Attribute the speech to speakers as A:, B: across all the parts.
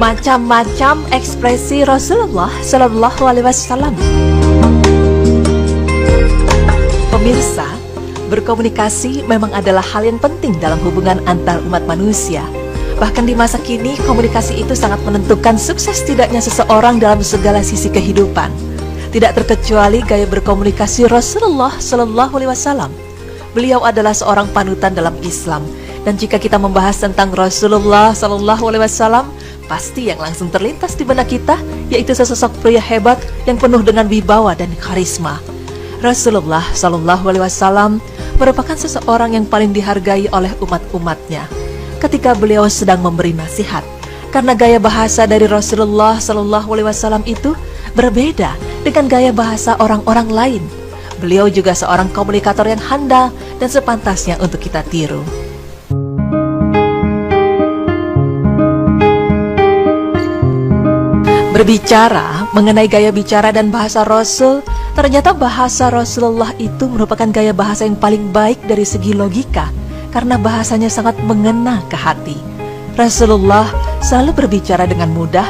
A: Macam-macam ekspresi Rasulullah Shallallahu Alaihi Wasallam. Pemirsa, berkomunikasi memang adalah hal yang penting dalam hubungan antar umat manusia. Bahkan di masa kini, komunikasi itu sangat menentukan sukses tidaknya seseorang dalam segala sisi kehidupan. Tidak terkecuali gaya berkomunikasi Rasulullah Shallallahu Alaihi Wasallam. Beliau adalah seorang panutan dalam Islam. Dan jika kita membahas tentang Rasulullah Shallallahu Alaihi Wasallam, pasti yang langsung terlintas di benak kita yaitu sesosok pria hebat yang penuh dengan wibawa dan karisma. Rasulullah Shallallahu Alaihi Wasallam merupakan seseorang yang paling dihargai oleh umat-umatnya ketika beliau sedang memberi nasihat. Karena gaya bahasa dari Rasulullah Shallallahu Alaihi Wasallam itu berbeda dengan gaya bahasa orang-orang lain. Beliau juga seorang komunikator yang handal dan sepantasnya untuk kita tiru. Berbicara mengenai gaya bicara dan bahasa Rasul, ternyata bahasa Rasulullah itu merupakan gaya bahasa yang paling baik dari segi logika, karena bahasanya sangat mengena ke hati. Rasulullah selalu berbicara dengan mudah,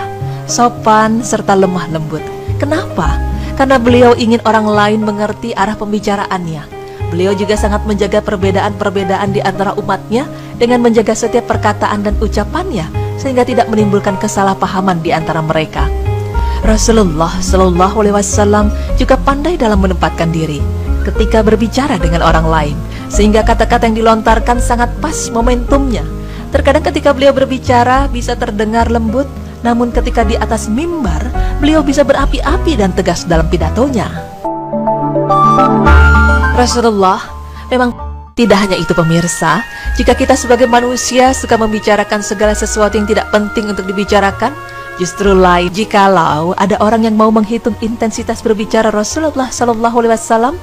A: sopan, serta lemah lembut. Kenapa? Karena beliau ingin orang lain mengerti arah pembicaraannya. Beliau juga sangat menjaga perbedaan-perbedaan di antara umatnya dengan menjaga setiap perkataan dan ucapannya, sehingga tidak menimbulkan kesalahpahaman di antara mereka. Rasulullah Shallallahu Alaihi Wasallam juga pandai dalam menempatkan diri ketika berbicara dengan orang lain, sehingga kata-kata yang dilontarkan sangat pas momentumnya. Terkadang ketika beliau berbicara bisa terdengar lembut, namun ketika di atas mimbar, beliau bisa berapi-api dan tegas dalam pidatonya. Rasulullah memang tidak hanya itu pemirsa, jika kita sebagai manusia suka membicarakan segala sesuatu yang tidak penting untuk dibicarakan, justru lain jikalau ada orang yang mau menghitung intensitas berbicara Rasulullah Shallallahu Alaihi Wasallam,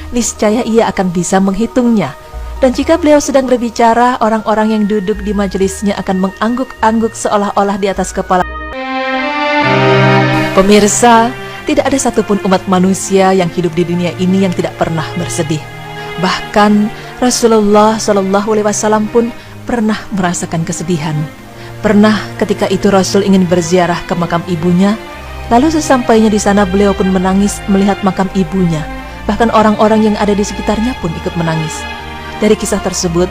A: niscaya ia akan bisa menghitungnya. Dan jika beliau sedang berbicara, orang-orang yang duduk di majelisnya akan mengangguk-angguk seolah-olah di atas kepala. Pemirsa, tidak ada satupun umat manusia yang hidup di dunia ini yang tidak pernah bersedih. Bahkan Rasulullah Shallallahu Alaihi Wasallam pun pernah merasakan kesedihan. Pernah ketika itu Rasul ingin berziarah ke makam ibunya, lalu sesampainya di sana beliau pun menangis melihat makam ibunya. Bahkan orang-orang yang ada di sekitarnya pun ikut menangis. Dari kisah tersebut,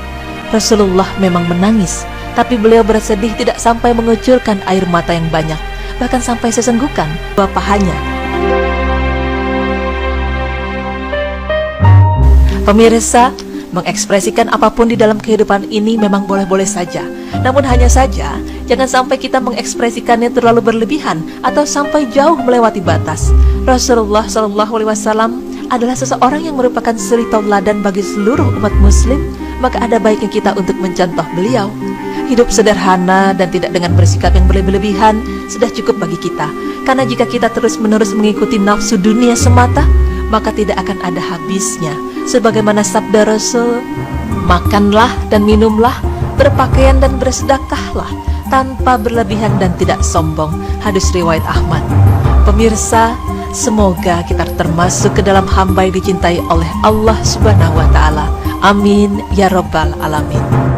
A: Rasulullah memang menangis, tapi beliau bersedih tidak sampai mengucurkan air mata yang banyak, bahkan sampai sesenggukan dua pahanya. Pemirsa, mengekspresikan apapun di dalam kehidupan ini memang boleh-boleh saja. Namun hanya saja, jangan sampai kita mengekspresikannya terlalu berlebihan atau sampai jauh melewati batas. Rasulullah Shallallahu Alaihi Wasallam adalah seseorang yang merupakan suri tauladan bagi seluruh umat muslim, maka ada baiknya kita untuk mencontoh beliau. Hidup sederhana dan tidak dengan bersikap yang berlebihan sudah cukup bagi kita. Karena jika kita terus-menerus mengikuti nafsu dunia semata, maka tidak akan ada habisnya. Sebagaimana sabda Rasul, makanlah dan minumlah, berpakaian dan bersedekahlah, tanpa berlebihan dan tidak sombong. Hadis riwayat Ahmad. Pemirsa, semoga kita termasuk ke dalam hamba yang dicintai oleh Allah Subhanahu wa Ta'ala. Amin ya Rabbal Alamin.